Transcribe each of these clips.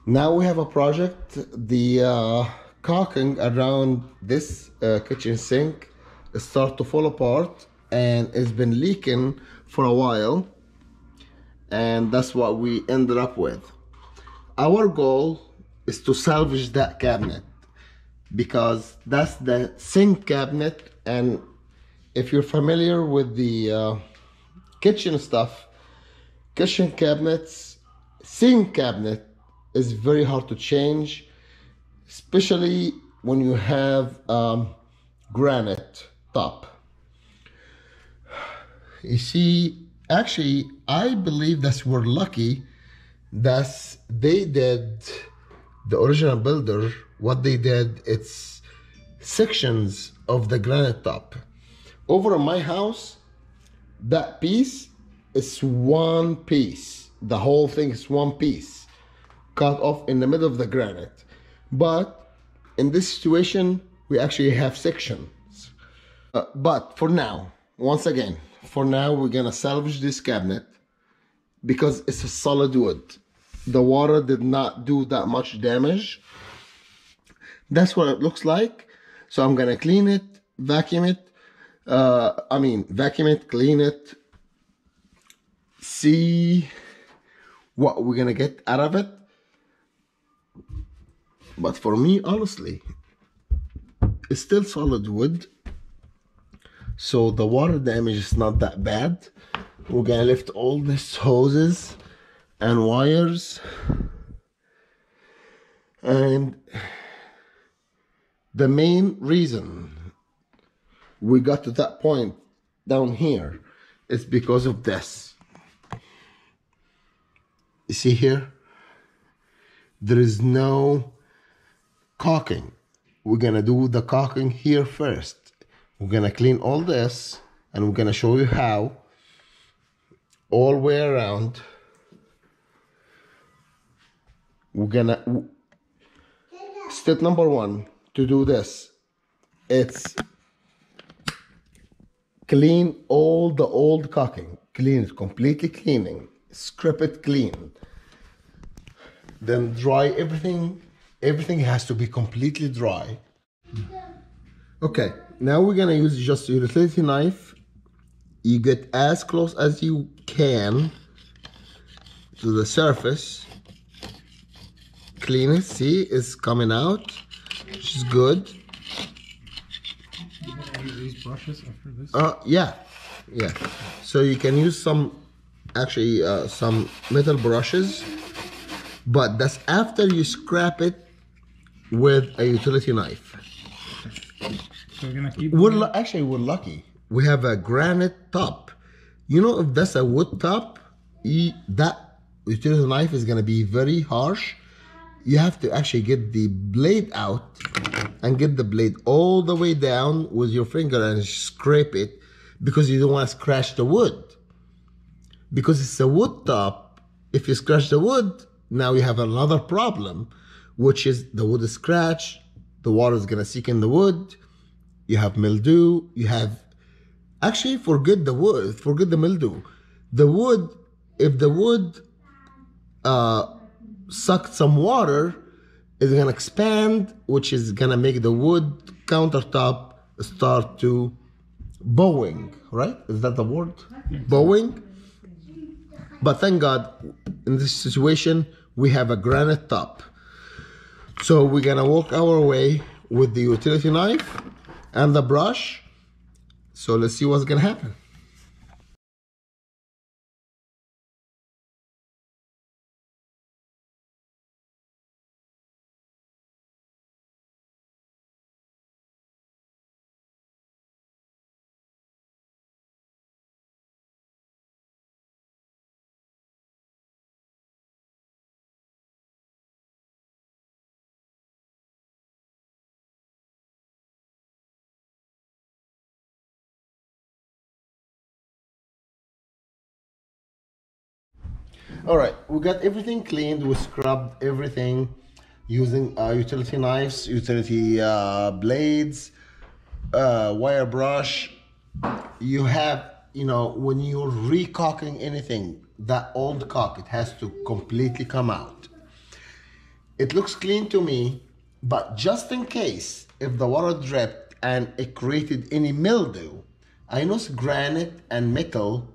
Now we have a project. The caulking around this kitchen sink start to fall apart and it's been leaking for a while, and that's what we ended up with. Our goal is to salvage that cabinet because that's the sink cabinet, and if you're familiar with the kitchen stuff, kitchen cabinets, sink cabinet is very hard to change, especially when you have granite top. You see, actually, I believe that we're lucky that they did, the original builder, what they did, it's sections of the granite top. Over in my house, that piece is one piece. The whole thing is one piece, cut off in the middle of the granite. But in this situation, we actually have sections. But for now, once again, for now, we're gonna salvage this cabinet because it's a solid wood. The water did not do that much damage. That's what it looks like. So I'm gonna clean it, vacuum it. Vacuum it, clean it, see what we're gonna get out of it. But for me, honestly, it's still solid wood, so the water damage is not that bad. We're gonna lift all these hoses and wires, and the main reason we got to that point down here is because of this. You see here, there is no caulking. We're gonna do the caulking here first. We're gonna clean all this and we're gonna show you how, all the way around. We're gonna, step number one to do this, it's clean all the old caulking. Clean it, completely cleaning. Scrape it clean. Then dry everything. Everything has to be completely dry. Okay, now we're gonna use just a utility knife. You get as close as you can to the surface. Clean it, see, it's coming out, which is good. These brushes after this? Yeah. So you can use some metal brushes, but that's after you scrap it with a utility knife. So we're gonna keep. We're lucky. We have a granite top. You know, if that's a wood top, that utility knife is gonna be very harsh. You have to actually get the blade out and get the blade all the way down with your finger and scrape it, because you don't want to scratch the wood. Because it's a wood top, if you scratch the wood, now you have another problem, which is the wood is scratched, the water is gonna seep in the wood, you have mildew, you have, actually forget the wood, forget the mildew. The wood, if the wood sucked some water, it's gonna expand, which is gonna make the wood countertop start to bowing, right? Is that the word? Bowing? But thank God, in this situation, we have a granite top. So we're gonna walk our way with the utility knife and the brush. So let's see what's gonna happen. All right, we got everything cleaned. We scrubbed everything using utility knives, utility blades, wire brush. You have, when you're re-caulking anything, that old caulk, it has to completely come out. It looks clean to me, but just in case if the water dripped and it created any mildew, I know it's granite and metal.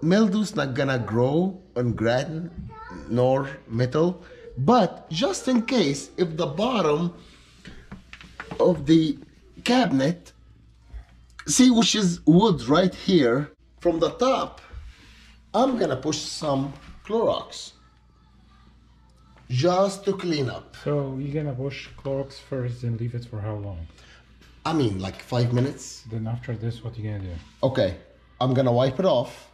Mildew's not gonna grow on granite nor metal, but just in case if the bottom of the cabinet, see, which is wood right here, from the top, I'm gonna push some Clorox just to clean up. So you're gonna push Clorox first and leave it for how long? I mean, like 5 minutes. Then after this, what you gonna do? Okay, I'm gonna wipe it off.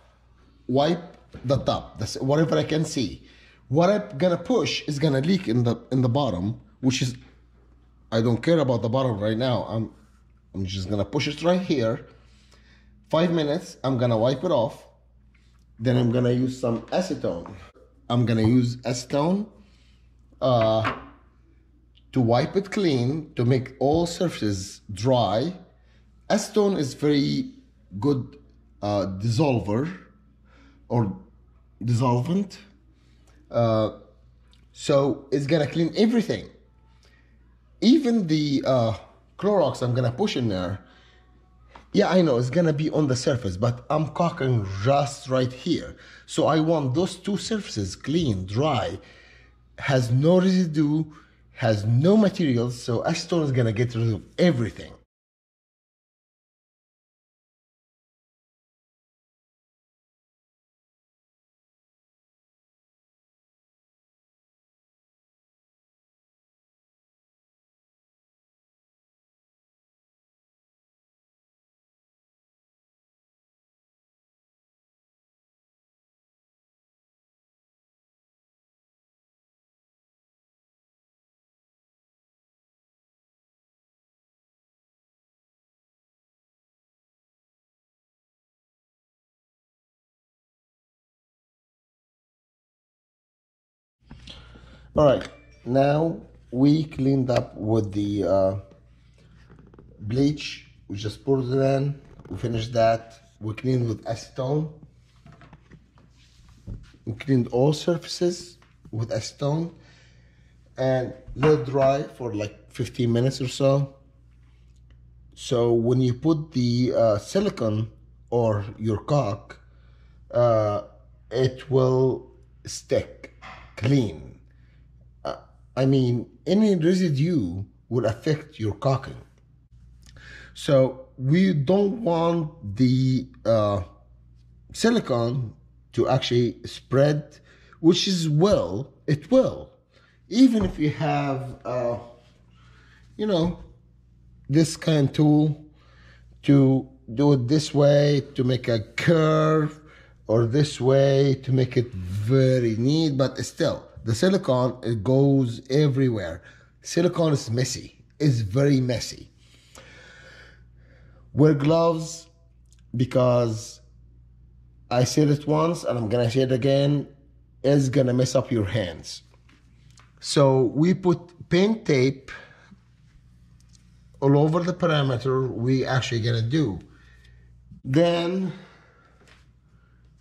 Wipe the top. That's whatever I can see. What I'm gonna push is gonna leak in the bottom, which is, I don't care about the bottom right now. I'm just gonna push it right here. 5 minutes. I'm gonna wipe it off. Then I'm gonna use some acetone. I'm gonna use acetone to wipe it clean, to make all surfaces dry. Acetone is very good dissolver or dissolvent. So it's gonna clean everything. Even the Clorox I'm gonna push in there, yeah, I know it's gonna be on the surface, but I'm caulking just right here. So I want those two surfaces clean, dry, has no residue, has no materials, so acetone is gonna get rid of everything. All right, now we cleaned up with the bleach. We just poured it in. We finished that. We cleaned with acetone. We cleaned all surfaces with acetone and let it dry for like 15 minutes or so. So when you put the silicone or your caulk, it will stick clean. I mean, any residue will affect your caulking. So we don't want the silicone to actually spread, which is it will. Even if you have, you know, this kind of tool to do it this way, to make a curve, or this way to make it very neat, but still, the silicone, it goes everywhere. Silicone is messy. It's very messy. Wear gloves, because I said it once and I'm gonna say it again, it's gonna mess up your hands. So we put paint tape all over the perimeter we actually gonna do. Then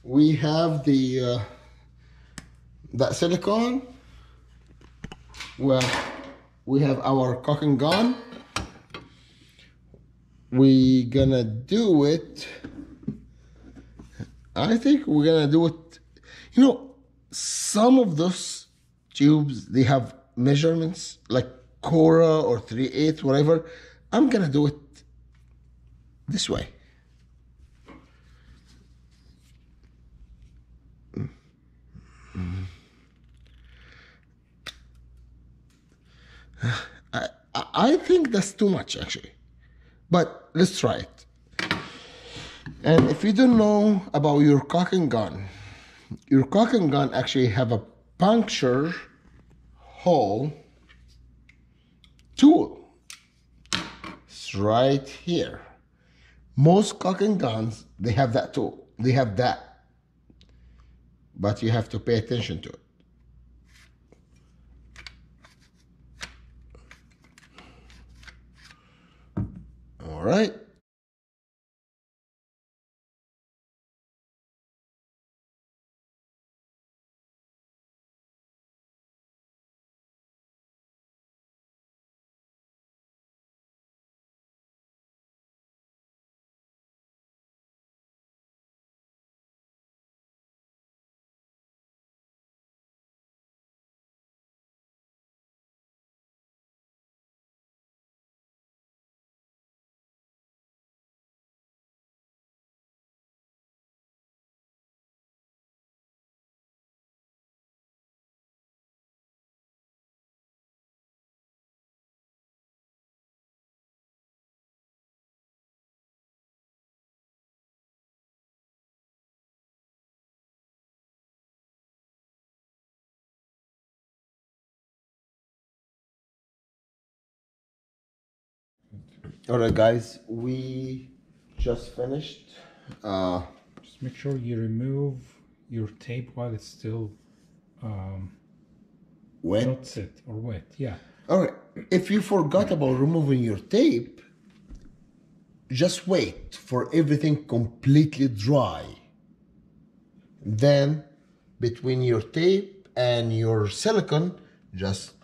we have the that silicone. Well, we have our caulking gun. We gonna do it. I think we're gonna do it. You know, some of those tubes, they have measurements like Cora or 3/8, whatever. I'm gonna do it this way. I think that's too much actually, but let's try it. And if you don't know about your caulking gun actually have a puncture hole tool. It's right here. Most caulking guns, they have that tool. They have that, but you have to pay attention to it. All right. All right, guys, we just finished. Just make sure you remove your tape while it's still Wet. not set or wet. Yeah. All right, if you forgot about removing your tape, just wait for everything completely dry. Then, between your tape and your silicone, just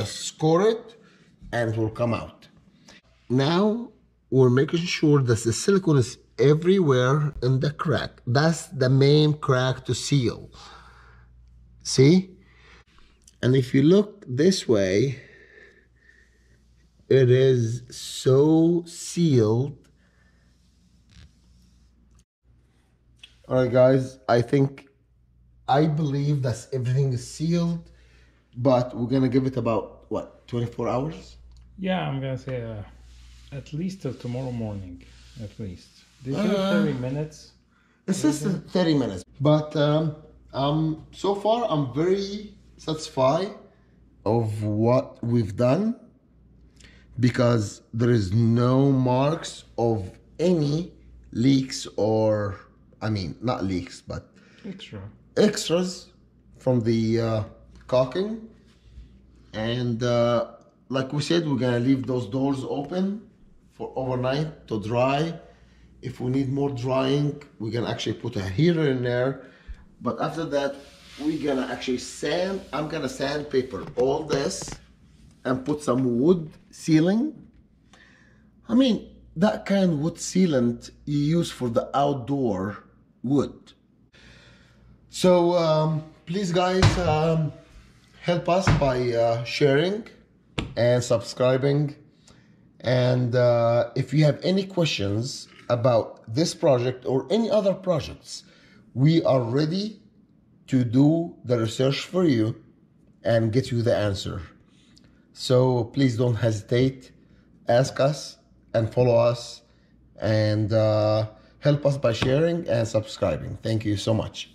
score it, and it will come out. Now we're making sure that the silicone is everywhere in the crack. That's the main crack to seal. See? And if you look this way, it is so sealed. All right, guys, I believe that everything is sealed, but we're gonna give it about, what, 24 hours? Yeah, I'm gonna say at least till tomorrow morning, at least. They say 30 minutes. It's just 30 minutes. But so far, I'm very satisfied of what we've done, because there is no marks of any leaks, or, I mean, not leaks, but extras from the caulking. And like we said, we're gonna leave those doors open for overnight to dry. If we need more drying, we're gonna actually put a heater in there. But after that, we're gonna actually sand. I'm gonna sandpaper all this and put some wood sealing. I mean, that kind of wood sealant you use for the outdoor wood. So please, guys, help us by sharing and subscribing. And if you have any questions about this project or any other projects, we are ready to do the research for you and get you the answer. So please don't hesitate, ask us and follow us, and help us by sharing and subscribing. Thank you so much.